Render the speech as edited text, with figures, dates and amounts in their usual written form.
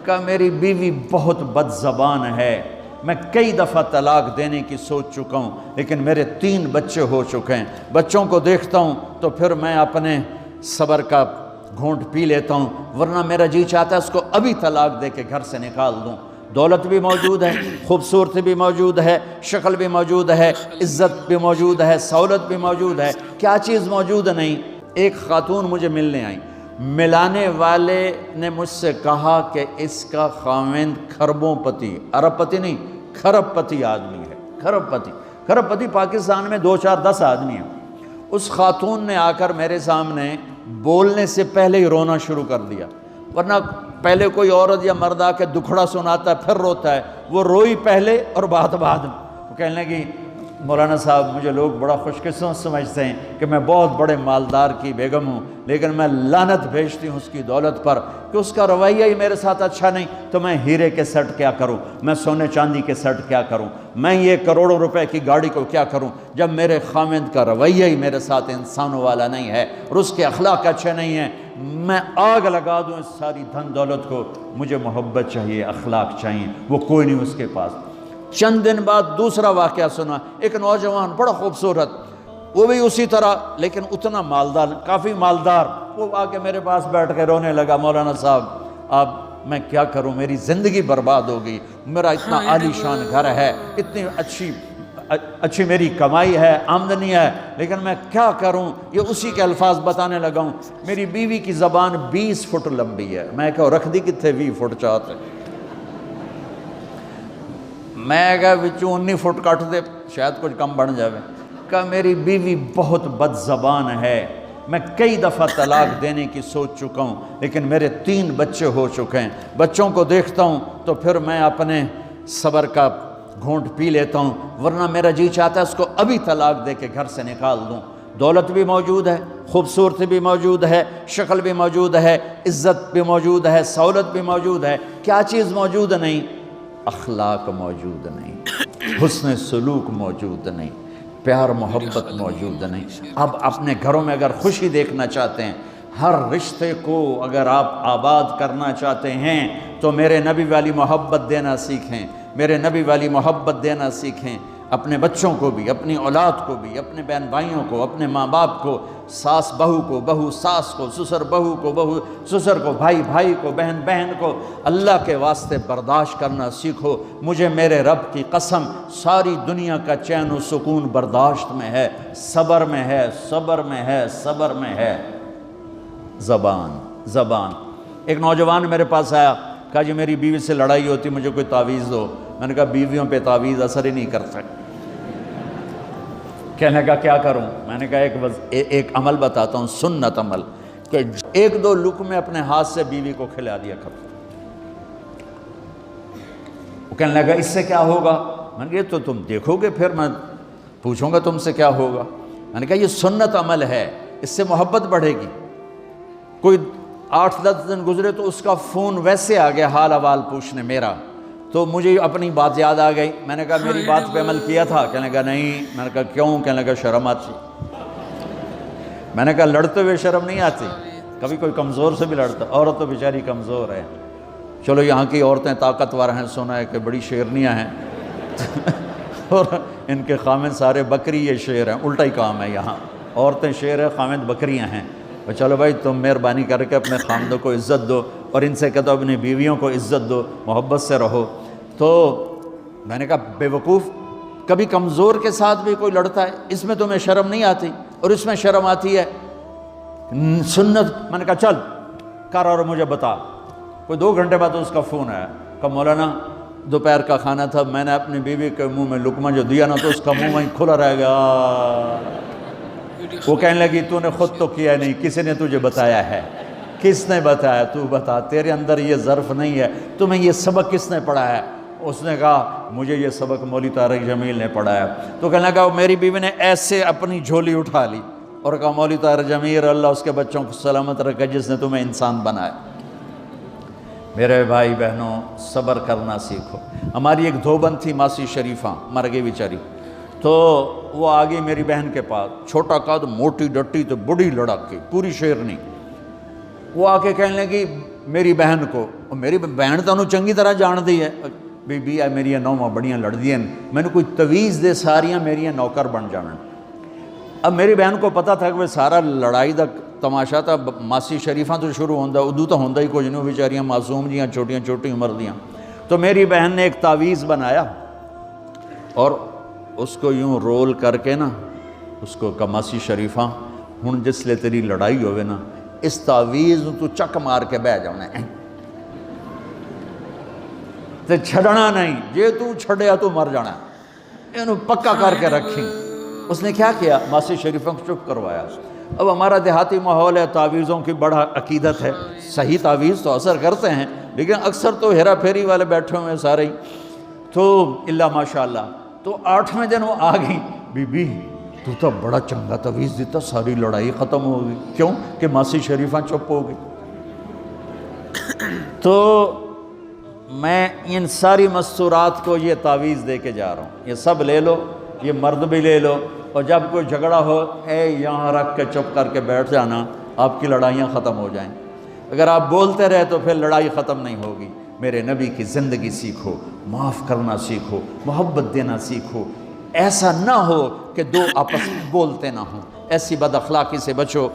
کہا میری بیوی بہت بد زبان ہے، میں کئی دفعہ طلاق دینے کی سوچ چکا ہوں، لیکن میرے 3 بچے ہو چکے ہیں، بچوں کو دیکھتا ہوں تو پھر میں اپنے صبر کا گھونٹ پی لیتا ہوں، ورنہ میرا جی چاہتا ہے اس کو ابھی طلاق دے کے گھر سے نکال دوں۔ دولت بھی موجود ہے، خوبصورتی بھی موجود ہے، شکل بھی موجود ہے، عزت بھی موجود ہے، سہولت بھی موجود ہے، کیا چیز موجود نہیں؟ ایک خاتون مجھے ملنے آئی، ملانے والے نے مجھ سے کہا کہ اس کا خاوند کھربوں پتی، ارب پتی نہیں، کھرب پتی آدمی ہے، کھرب پتی پاکستان میں 2 4 10 آدمی ہیں۔ اس خاتون نے آ کر میرے سامنے بولنے سے پہلے ہی رونا شروع کر دیا، ورنہ پہلے کوئی عورت یا مرد آ کے دکھڑا سناتا ہے پھر روتا ہے، وہ روئی پہلے اور بعد وہ کہنے لگی مولانا صاحب مجھے لوگ بڑا خوش قسمت سمجھتے ہیں کہ میں بہت بڑے مالدار کی بیگم ہوں، لیکن میں لعنت بھیجتی ہوں اس کی دولت پر کہ اس کا رویہ ہی میرے ساتھ اچھا نہیں، تو میں ہیرے کے سیٹ کیا کروں، میں سونے چاندی کے سیٹ کیا کروں، میں یہ کروڑوں روپے کی گاڑی کو کیا کروں جب میرے خاوند کا رویہ ہی میرے ساتھ انسانوں والا نہیں ہے اور اس کے اخلاق اچھے نہیں ہیں۔ میں آگ لگا دوں اس ساری دھن دولت کو، مجھے محبت چاہیے، اخلاق چاہیے، وہ کوئی نہیں اس کے پاس۔ چند دن بعد دوسرا واقعہ سنا، ایک نوجوان بڑا خوبصورت، وہ بھی اسی طرح لیکن اتنا مالدار، کافی مالدار، وہ آ کے میرے پاس بیٹھ کے رونے لگا، مولانا صاحب اب میں کیا کروں، میری زندگی برباد ہو گئی، میرا اتنا عالی شان گھر ہے، اتنی اچھی میری کمائی ہے، آمدنی ہے، لیکن میں کیا کروں؟ یہ اسی کے الفاظ بتانے لگا ہوں، میری بیوی کی زبان 20 فٹ لمبی ہے، میں کہا رکھ دی کتنے 20 فٹ چاہتے، میں کہا وچوں 19 فٹ کٹ دے شاید کچھ کم بن جاوے۔ کہا میری بیوی بہت بد زبان ہے، میں کئی دفعہ طلاق دینے کی سوچ چکا ہوں، لیکن میرے 3 بچے ہو چکے ہیں، بچوں کو دیکھتا ہوں تو پھر میں اپنے صبر کا گھونٹ پی لیتا ہوں، ورنہ میرا جی چاہتا ہے اس کو ابھی طلاق دے کے گھر سے نکال دوں۔ دولت بھی موجود ہے، خوبصورتی بھی موجود ہے، شکل بھی موجود ہے، عزت بھی موجود ہے، سہولت بھی موجود ہے، کیا چیز موجود نہیں؟ اخلاق موجود نہیں، حسن سلوک موجود نہیں، پیار محبت موجود نہیں۔ اب اپنے گھروں میں اگر خوشی دیکھنا چاہتے ہیں، ہر رشتے کو اگر آپ آباد کرنا چاہتے ہیں تو میرے نبی والی محبت دینا سیکھیں، میرے نبی والی محبت دینا سیکھیں، اپنے بچوں کو بھی، اپنی اولاد کو بھی، اپنے بہن بھائیوں کو، اپنے ماں باپ کو، ساس بہو کو، بہو ساس کو، سسر بہو کو، بہو سسر کو، بھائی بھائی کو، بہن بہن کو، اللہ کے واسطے برداشت کرنا سیکھو۔ مجھے میرے رب کی قسم ساری دنیا کا چین و سکون برداشت میں ہے، صبر میں ہے، صبر میں ہے، صبر میں ہے۔ زبان ایک نوجوان میرے پاس آیا، کہا جی میری بیوی سے لڑائی ہوتی، مجھے کوئی تعویذ دو۔ میں نے کہا بیویوں پہ تعویذ اثر ہی نہیں کرتا۔ کہنے کا کیا کروں؟ میں نے کہا ایک عمل بتاتا ہوں، سنت عمل، کہ 1-2 لقمے اپنے ہاتھ سے بیوی کو کھلا دیا کرو۔ وہ کہنے لگا اس سے کیا ہوگا؟ میں نے کہا یہ تو تم دیکھو گے، پھر میں پوچھوں گا تم سے کیا ہوگا۔ میں نے کہا یہ سنت عمل ہے، اس سے محبت بڑھے گی۔ کوئی 8-10 دن گزرے تو اس کا فون ویسے آ گیا حال احوال پوچھنے میرا، تو مجھے اپنی بات یاد آ گئی۔ میں نے کہا میری بات پہ عمل کیا تھا؟ کہنے لگا نہیں۔ میں نے کہا کیوں؟ کہنے لگا شرم آتی۔ میں نے کہا لڑتے ہوئے شرم نہیں آتی؟ کبھی کوئی کمزور سے بھی لڑتا، عورت تو بیچاری کمزور ہے۔ چلو یہاں کی عورتیں طاقتور ہیں، سنا ہے کہ بڑی شیرنیاں ہیں اور ان کے خامد سارے بکری یہ شیر ہیں، الٹا ہی کام ہے یہاں، عورتیں شیر ہے، خامد بکریاں ہیں۔ چلو بھائی تم مہربانی کر کے اپنے خامدوں کو عزت دو، اور ان سے کہتا اپنی بیویوں کو عزت دو، محبت سے رہو۔ تو میں نے کہا بے وقوف، کبھی کمزور کے ساتھ بھی کوئی لڑتا ہے، اس میں تمہیں شرم نہیں آتی اور اس میں شرم آتی ہے؟ سنت۔ میں نے کہا چل کر اور مجھے بتا۔ کوئی 2 گھنٹے بعد اس کا فون آیا، کہا مولانا دوپہر کا کھانا تھا، میں نے اپنی بیوی کے منہ میں لقمہ جو دیا نا تو اس کا منہ وہیں کھلا رہ گیا۔ وہ کہنے لگی تو نے خود تو کیا نہیں، کسی نے تجھے بتایا ہے؟ کس نے بتایا؟ تو بتا، تیرے اندر یہ ظرف نہیں ہے، تمہیں یہ سبق کس نے پڑھایا؟ اس نے کہا مجھے یہ سبق مولوی طارق جمیل نے پڑھایا۔ تو کہنے لگا میری بیوی نے ایسے اپنی جھولی اٹھا لی اور کہا مولوی طارق جمیل اللہ اس کے بچوں کو سلامت رکھے جس نے تمہیں انسان بنایا۔ میرے بھائی بہنوں صبر کرنا سیکھو۔ ہماری ایک دھوبند تھی ماسی شریفہ، مر گئی بیچاری، تو وہ آ گئی میری بہن کے پاس، چھوٹا قد، موٹی ڈٹی، تو بڑی لڑک کی، پوری شیرنی۔ وہ آ کے کہنے لگی میری بہن کو، میری بہن تو انہوں چنگی طرح جان دی ہے، بی بی ہے میری نوواں بڑیاں لڑدیاں، میں نے کوئی تویز دے ساریاں میری نوکر بن جانا۔ اب میری بہن کو پتہ تھا کہ وہ سارا لڑائی دا تماشا تھا ماسی شریفاں تو شروع ہوندہ، ادو تو ہوندہ ہی کچھ نہیں، بیچاریاں معصوم جیاں چھوٹیاں چھوٹی عمر دیاں۔ تو میری بہن نے ایک تعویذ بنایا اور اس کو یوں رول کر کے نا اس کو کماسی شریفاں ہن جس لے تیری لڑائی ہوئے نا اس تعویذ تو چک مار کے بہ جانا ہے تے چھڑنا نہیں، جے تو چھڑیا تو مر جانا، انہوں پکا کر کے رکھی۔ اس نے کیا کیا؟ ماسی شریفوں کو چپ کروایا۔ اب ہمارا دیہاتی ماحول ہے، تعویذوں کی بڑا عقیدت ہے، صحیح تعویذ تو اثر کرتے ہیں لیکن اکثر تو ہیرا پھیری والے بیٹھے ہوئے ہیں سارے ہی، تو اللہ ماشاءاللہ۔ تو 8ویں دن وہ آ گئی، بی بی تو بڑا چنگا تعویذ دیتا، ساری لڑائی ختم ہو گئی۔ کیوں کہ ماسی شریفاں چپ ہو گئی۔ تو میں ان ساری مستورات کو یہ تعویذ دے کے جا رہا ہوں، یہ سب لے لو، یہ مرد بھی لے لو، اور جب کوئی جھگڑا ہو اے یہاں رکھ کے چپ کر کے بیٹھ جانا، آپ کی لڑائیاں ختم ہو جائیں۔ اگر آپ بولتے رہے تو پھر لڑائی ختم نہیں ہوگی۔ میرے نبی کی زندگی سیکھو، معاف کرنا سیکھو، محبت دینا سیکھو، ایسا نہ ہو کہ دو آپس میں بولتے نہ ہوں، ایسی بد اخلاقی سے بچو۔